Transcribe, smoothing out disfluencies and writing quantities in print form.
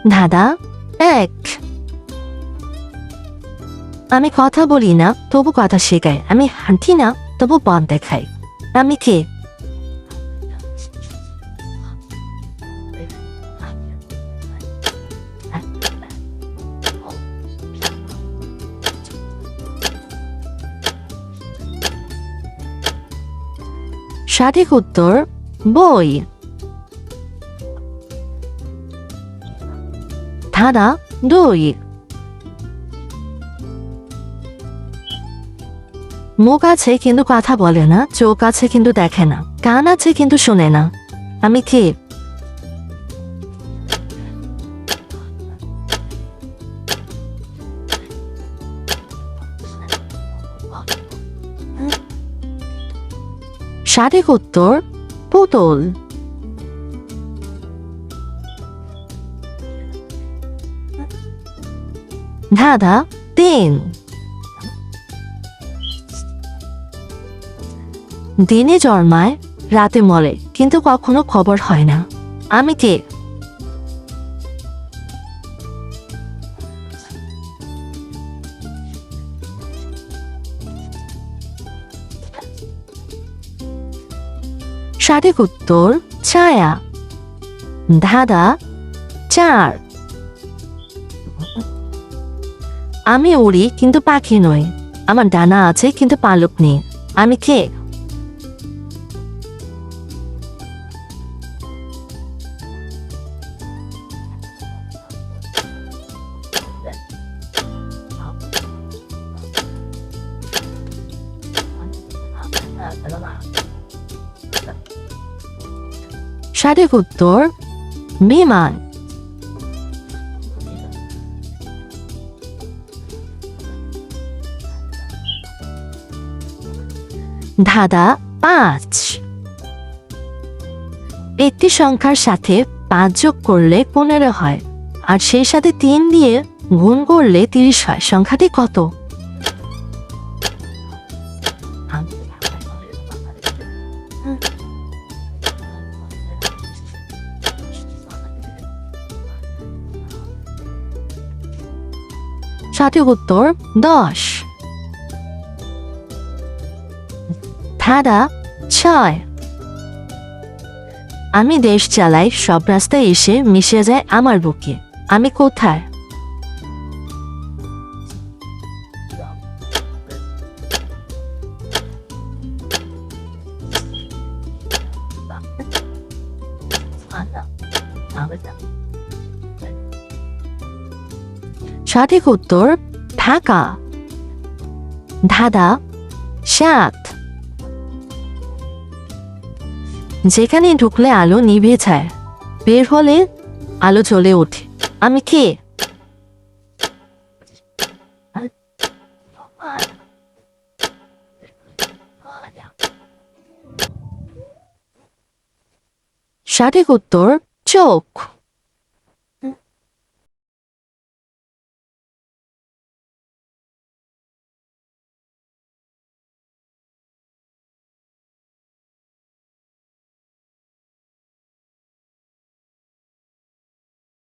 ধাঁধা 1। আমি কথা বলি না তবু কথা শেখাই, আমি হাঁটি না তবু পথ দেখাই, আমি কে? সঠিক উত্তর বই। ধাঁধা 2। মুখ আছে কিন্তু কথা বলে না, চোখ আছে কিন্তু দেখে না, কান আছে কিন্তু শোনে না, আমি কে? সঠিক উত্তর পুতুল। ধাঁধা 3। দিনে জন্মায় রাতে মরে কিন্তু কখনো খবর হয় না, আমি কে? সঠিক উত্তর ছায়া। ধাঁধা 4। আমি উড়ি কিন্তু পাখি নই, আমার ডানা আছে কিন্তু পালক নেই, আমি কে? সঠিক উত্তর বিমান। ধাঁধা 5। একটি সংখ্যার সাথে 5 যোগ করলে 15 হয়, আর সেই সাথে 3 দিয়ে গুণ করলে 30 হয়, সংখ্যাটি কত? সঠিক উত্তর 10। ধাঁধা 6। আমি দেশ চালাই, সব রাস্তায় এসে মিশে যায় আমার বুকে, আমি কোথায়? সঠিক উত্তর ঢাকা। ধাঁধা 7। যেখানে ঢুকলে আলো নিভে যায়, বের হলে আলো জ্বলে ওঠে, আমি কে? সঠিক উত্তর চোখ।